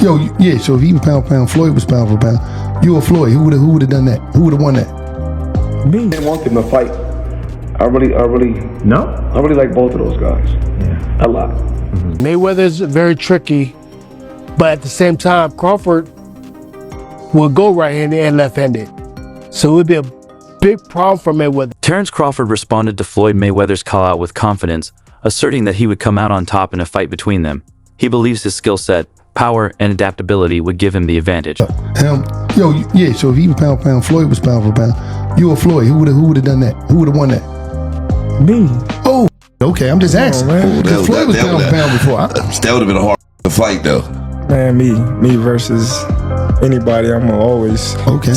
Yo, yeah, so if he pound for pound, Floyd was pound for pound. You or Floyd, who would have done that? Who would have won that? Me. I didn't want them to fight. I really like both of those guys. Yeah. A lot. Mayweather's very tricky, but at the same time, Crawford will go right-handed and left-handed. So it would be a big problem for Mayweather. Terence Crawford responded to Floyd Mayweather's call-out with confidence, asserting that he would come out on top in a fight between them. He believes his skill set, power, and adaptability would give him the advantage. Yo, yeah, so if he pound for pound, Floyd was pound for pound. You or Floyd, who would have done that? Who would have won that? Me. Oh, okay, I'm just asking. Floyd was pound for pound before. That would have been a hard fight, though. Man, me versus anybody. I'm gonna always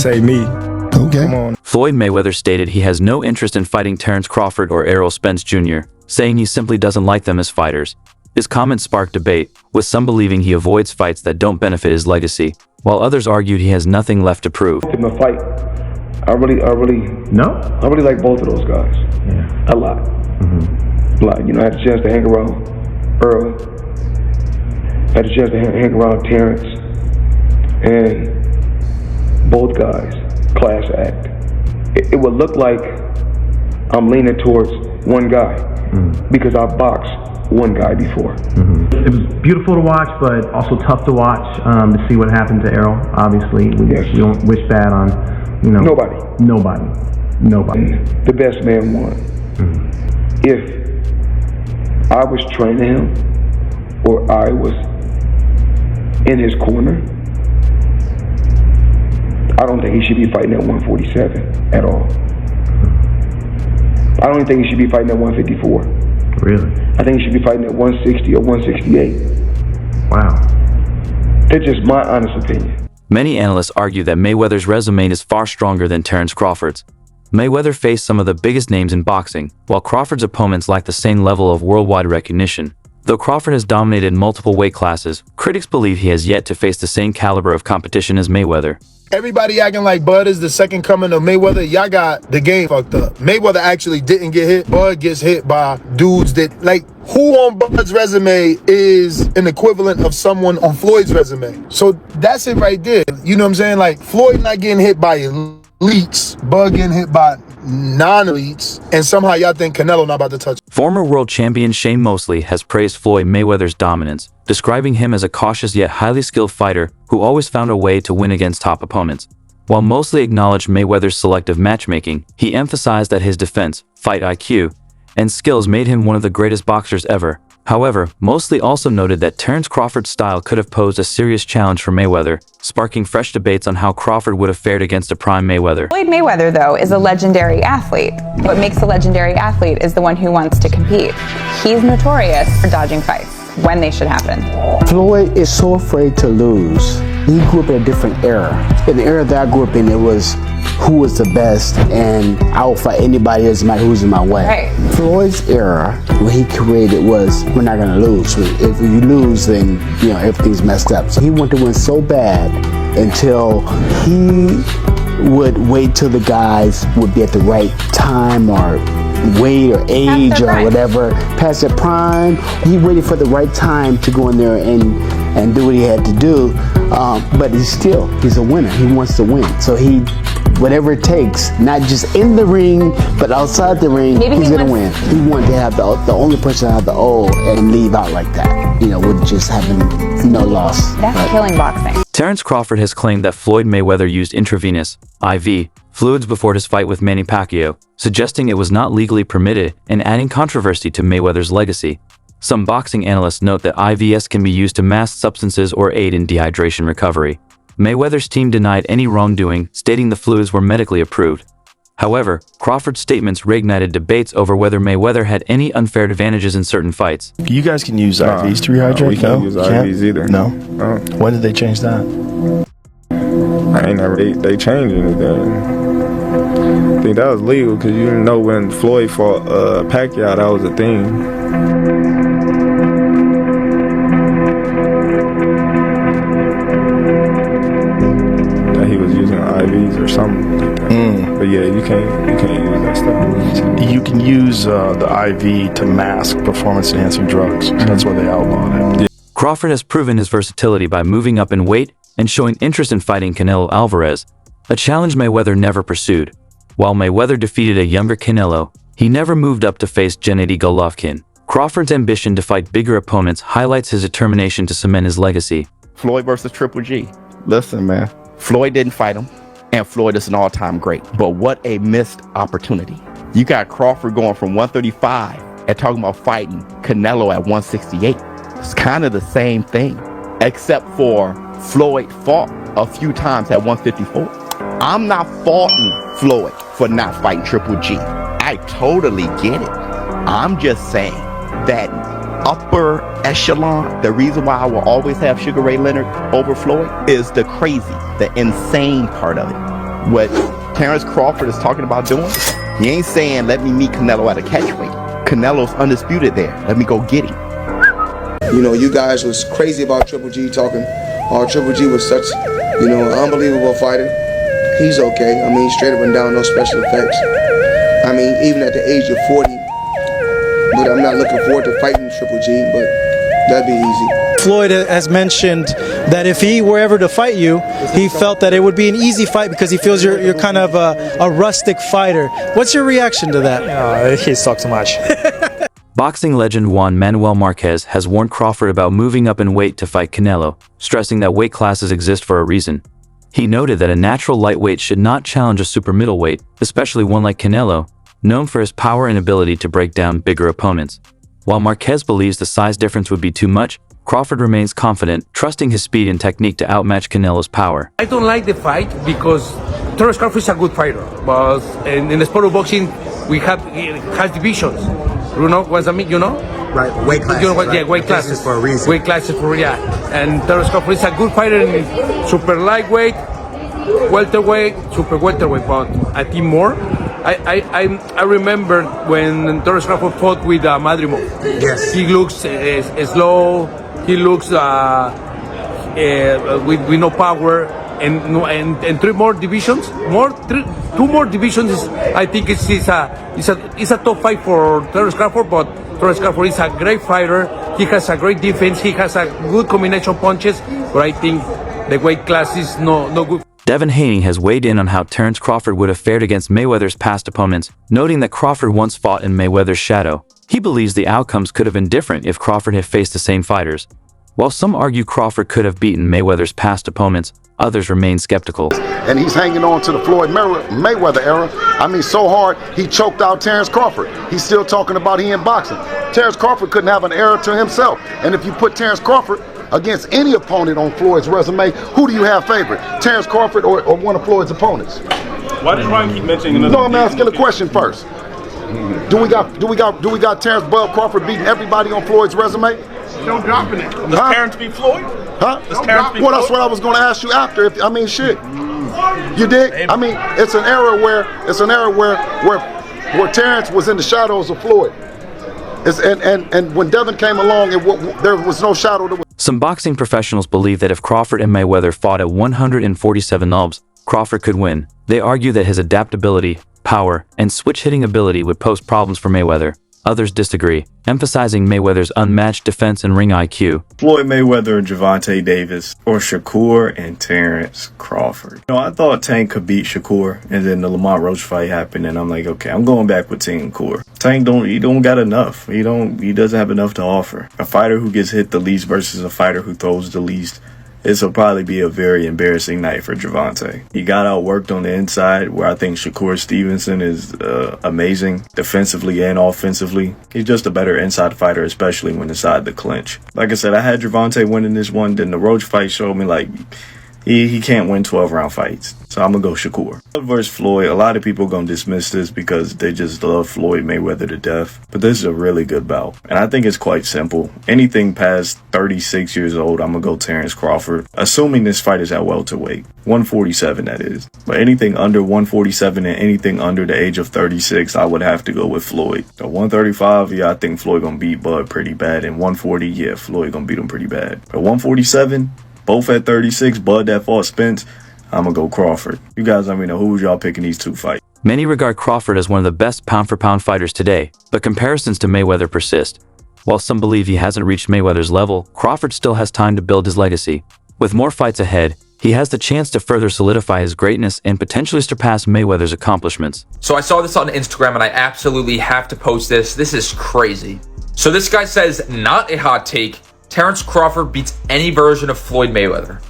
say me. Okay. Come on. Floyd Mayweather stated he has no interest in fighting Terence Crawford or Errol Spence Jr., saying he simply doesn't like them as fighters. His comments sparked debate, with some believing he avoids fights that don't benefit his legacy, while others argued he has nothing left to prove. In the fight, I really like both of those guys. Yeah. A lot. Like, you know, I had a chance to hang around Earl. Had a chance to hang around Terence. And both guys, class act. It would look like I'm leaning towards one guy because I boxed one guy before. It was beautiful to watch, but also tough to watch to see what happened to Errol. Obviously, we don't wish bad on, you know, nobody. The best man won. If I was training him or I was in his corner, I don't think he should be fighting at 147 at all. I don't even think he should be fighting at 154. Really? I think he should be fighting at 160 or 168. Wow. That's just my honest opinion. Many analysts argue that Mayweather's resume is far stronger than Terence Crawford's. Mayweather faced some of the biggest names in boxing, while Crawford's opponents lack the same level of worldwide recognition. Though Crawford has dominated multiple weight classes, critics believe he has yet to face the same caliber of competition as Mayweather. Everybody acting like Bud is the second coming of Mayweather. Y'all got the game fucked up. Mayweather actually didn't get hit. Bud gets hit by dudes that, like, who on Bud's resume is an equivalent of someone on Floyd's resume? So that's it right there. You know what I'm saying? Like, Floyd not getting hit by elites, Bud getting hit by non-elites, and somehow y'all think Canelo not about to touch. Former world champion Shane Mosley has praised Floyd Mayweather's dominance, describing him as a cautious yet highly skilled fighter who always found a way to win against top opponents. While Mosley acknowledged Mayweather's selective matchmaking, he emphasized that his defense, fight IQ, and skills made him one of the greatest boxers ever. However, Mosley also noted that Terence Crawford's style could have posed a serious challenge for Mayweather, sparking fresh debates on how Crawford would have fared against a prime Mayweather. Floyd Mayweather, though, is a legendary athlete. What makes a legendary athlete is the one who wants to compete. He's notorious for dodging fights when they should happen. Floyd is so afraid to lose. He grew up in a different era. In the era that I grew up in, it was who was the best, and I will fight anybody, doesn't matter who's in my way. Right. Floyd's era, what he created was, we're not gonna lose. If you lose, then you know everything's messed up. So he wanted to win so bad until he would wait till the guys would be at the right time or weight or age or whatever, past their prime. He waited for the right time to go in there and do what he had to do. But he's a winner. He wants to win. So whatever it takes, not just in the ring, but outside the ring, he's gonna win. He wanted to have the only person to have the O and leave out like that, you know, with just having no loss. That's killing boxing. Terence Crawford has claimed that Floyd Mayweather used intravenous, IV, fluids before his fight with Manny Pacquiao, suggesting it was not legally permitted and adding controversy to Mayweather's legacy. Some boxing analysts note that IVs can be used to mask substances or aid in dehydration recovery. Mayweather's team denied any wrongdoing, stating the fluids were medically approved. However, Crawford's statements reignited debates over whether Mayweather had any unfair advantages in certain fights. You guys can use IVs to rehydrate? We can't use IVs either. No? When did they change that? I ain't never. They changed anything. I think that was legal because you didn't know when Floyd fought Pacquiao, that was a thing. He was using IVs or something like that. But yeah, you can't use that stuff. You can use the IV to mask performance-enhancing drugs. That's why they outlawed it. Crawford has proven his versatility by moving up in weight and showing interest in fighting Canelo Alvarez, a challenge Mayweather never pursued. While Mayweather defeated a younger Canelo, he never moved up to face Gennady Golovkin. Crawford's ambition to fight bigger opponents highlights his determination to cement his legacy. Floyd versus Triple G. Listen, man, Floyd didn't fight him, and Floyd is an all-time great. But what a missed opportunity. You got Crawford going from 135 and talking about fighting Canelo at 168. It's kind of the same thing, except for Floyd fought a few times at 154. I'm not faulting Floyd for not fighting Triple G. I totally get it. I'm just saying that upper echelon, the reason why I will always have Sugar Ray Leonard over Floyd is the crazy, the insane part of it. What Terence Crawford is talking about doing, he ain't saying let me meet Canelo at a catchweight. Canelo's undisputed there. Let me go get him. You know, you guys was crazy about Triple G talking. Triple G was such, unbelievable fighter. He's okay. I mean, straight up and down, no special effects. I mean, even at the age of 40, but I'm not looking forward to fighting Triple G, but that'd be easy. Floyd has mentioned that if he were ever to fight you, he felt that it would be an easy fight because he feels you're kind of a rustic fighter. What's your reaction to that? He talks too much. Boxing legend Juan Manuel Marquez has warned Crawford about moving up in weight to fight Canelo, stressing that weight classes exist for a reason. He noted that a natural lightweight should not challenge a super middleweight, especially one like Canelo, known for his power and ability to break down bigger opponents. While Marquez believes the size difference would be too much, Crawford remains confident, trusting his speed and technique to outmatch Canelo's power. I don't like the fight because Terence Crawford is a good fighter, but in the sport of boxing, it has divisions. You know what I mean? You know? Right, weight classes. You know what? Right? Yeah, weight classes for a reason. Weight classes for and Terence Crawford is a good fighter in super lightweight, welterweight, super welterweight, but I think more. I remember when Terence Crawford fought with Madrimov. Yes. He looks slow. He looks with no power. And three more divisions, two more divisions. I think it's a top fight for Terence Crawford, but Terence Crawford is a great fighter. He has a great defense. He has a good combination of punches. But I think the weight class is no good. Devin Haney has weighed in on how Terence Crawford would have fared against Mayweather's past opponents, noting that Crawford once fought in Mayweather's shadow. He believes the outcomes could have been different if Crawford had faced the same fighters. While some argue Crawford could have beaten Mayweather's past opponents, others remain skeptical. And he's hanging on to the Floyd Mayweather era. I mean, so hard, he choked out Terence Crawford. He's still talking about he in boxing. Terence Crawford couldn't have an era to himself. And if you put Terence Crawford against any opponent on Floyd's resume, who do you have favorite? Terence Crawford or one of Floyd's opponents? Why does Ryan keep mentioning another? No, I'm asking a question first. Do we got Terence Bud Crawford beating everybody on Floyd's resume? No dropping it. Does Terence beat Floyd? Huh? Well, that's what I was going to ask you after. Shit. You dig? I mean, it's an era where Terence was in the shadows of Floyd. And when Devin came along, there was no shadow. Some boxing professionals believe that if Crawford and Mayweather fought at 147 knobs, Crawford could win. They argue that his adaptability, power, and switch-hitting ability would pose problems for Mayweather. Others disagree, emphasizing Mayweather's unmatched defense and ring IQ. Floyd Mayweather and Gervonta Davis, or Shakur and Terence Crawford. I thought Tank could beat Shakur, and then the Lamont Roach fight happened, and I'm like, okay, I'm going back with Tank Core. Tank don't got enough. He doesn't have enough to offer. A fighter who gets hit the least versus a fighter who throws the least. This will probably be a very embarrassing night for Gervonta. He got outworked on the inside, where I think Shakur Stevenson is amazing defensively and offensively. He's just a better inside fighter, especially when inside the clinch. Like I said, I had Gervonta winning this one. Then the Roach fight showed me like he can't win 12-round fights. So I'm going to go Shakur. Versus Floyd, a lot of people are going to dismiss this because they just love Floyd Mayweather to death. But this is a really good bout. And I think it's quite simple. Anything past 36 years old, I'm going to go Terence Crawford. Assuming this fight is at welterweight. 147, that is. But anything under 147 and anything under the age of 36, I would have to go with Floyd. At 135, yeah, I think Floyd going to beat Bud pretty bad. And 140, yeah, Floyd going to beat him pretty bad. At 147, both at 36, Bud that fought Spence, I'm going to go Crawford. You guys let me know who y'all picking these two fights. Many regard Crawford as one of the best pound-for-pound fighters today, but comparisons to Mayweather persist. While some believe he hasn't reached Mayweather's level, Crawford still has time to build his legacy. With more fights ahead, he has the chance to further solidify his greatness and potentially surpass Mayweather's accomplishments. So I saw this on Instagram and I absolutely have to post this. This is crazy. So this guy says, not a hot take, Terence Crawford beats any version of Floyd Mayweather.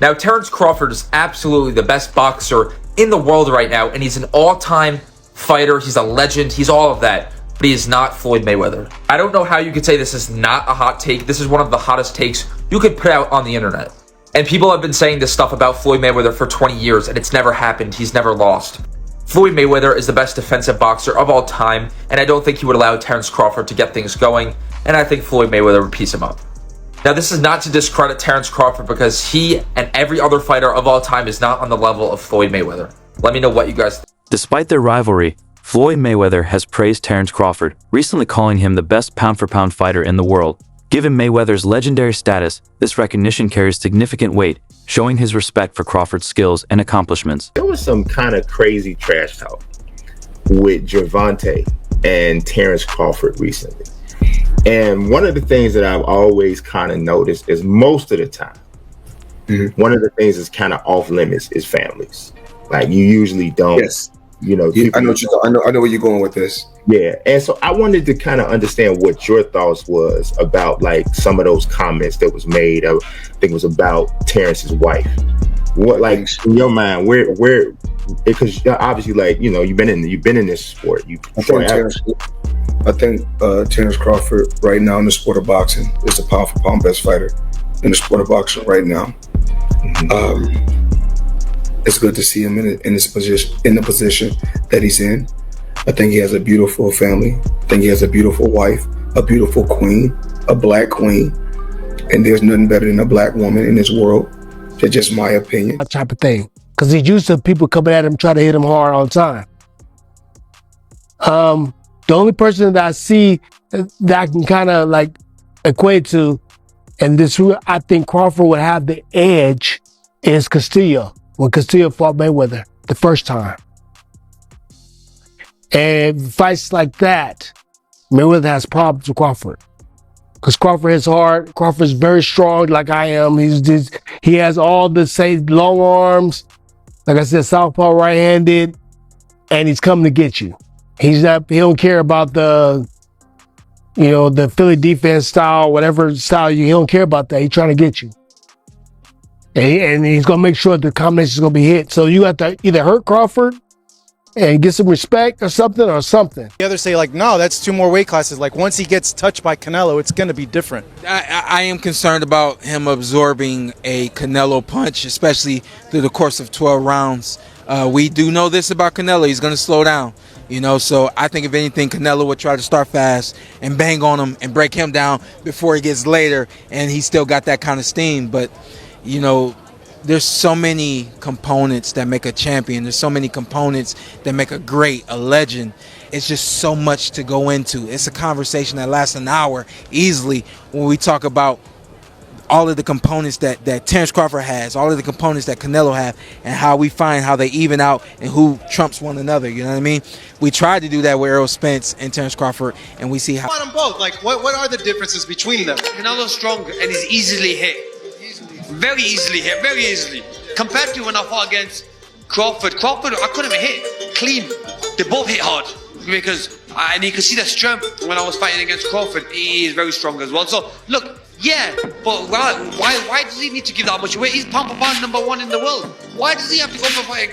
Now, Terence Crawford is absolutely the best boxer in the world right now, and he's an all-time fighter. He's a legend. He's all of that, but he is not Floyd Mayweather. I don't know how you could say this is not a hot take. This is one of the hottest takes you could put out on the internet. And people have been saying this stuff about Floyd Mayweather for 20 years, and it's never happened. He's never lost. Floyd Mayweather is the best defensive boxer of all time, and I don't think he would allow Terence Crawford to get things going, and I think Floyd Mayweather would piece him up. Now, this is not to discredit Terence Crawford because he and every other fighter of all time is not on the level of Floyd Mayweather. Let me know what you guys think. Despite their rivalry, Floyd Mayweather has praised Terence Crawford, recently calling him the best pound-for-pound fighter in the world. Given Mayweather's legendary status, this recognition carries significant weight, showing his respect for Crawford's skills and accomplishments. There was some kind of crazy trash talk with Gervonta and Terence Crawford recently. And one of the things that I've always kind of noticed is most of the time, one of the things that's kind of off limits is families. Like you usually don't, you know. I know where you're going with this. Yeah, and so I wanted to kind of understand what your thoughts was about like some of those comments that was made. I think it was about Terence's wife. What, like in your mind, where? Because obviously, like you've been in this sport. I think Terence Crawford right now in the sport of boxing is the pound for pound best fighter in the sport of boxing right now. It's good to see him in his position, in the position that he's in. I think he has a beautiful family. I think he has a beautiful wife, a beautiful queen, a black queen, and there's nothing better than a black woman in this world. That's just my opinion. That type of thing, because he's used to people coming at him trying to hit him hard all the time. The only person that I see that I can kind of like equate to, and this I think Crawford would have the edge, is Castillo. When Castillo fought Mayweather the first time. And fights like that, Mayweather has problems with Crawford. Because Crawford hits hard. Crawford's very strong like I am. He has all the same long arms. Like I said, southpaw right-handed. And he's coming to get you. He don't care about the Philly defense style, whatever style he don't care about that. He's trying to get you. And he's going to make sure the combination is going to be hit. So you have to either hurt Crawford and get some respect or something. The others say like, no, that's 2 more weight classes. Like once he gets touched by Canelo, it's going to be different. I am concerned about him absorbing a Canelo punch, especially through the course of 12 rounds. We do know this about Canelo. He's going to slow down. So I think if anything, Canelo would try to start fast and bang on him and break him down before he gets later, and he still got that kind of steam. But there's so many components that make a champion. There's so many components that make a legend. It's just so much to go into. It's a conversation that lasts an hour easily when we talk about all of the components that Terence Crawford has, all of the components that Canelo have, and how we find how they even out and who trumps one another. You know what I mean? We tried to do that with Errol Spence and Terence Crawford, and we see how. I want them both. Like, what are the differences between them? Canelo's strong and he's easily hit. Very easily hit, very easily. Compared to when I fought against Crawford, I couldn't even hit clean. They both hit hard because, and you can see the strength when I was fighting against Crawford. He is very strong as well. So look, yeah, but why does he need to give that much weight? He's pound for pound #1 in the world. Why does he have to go for fighting?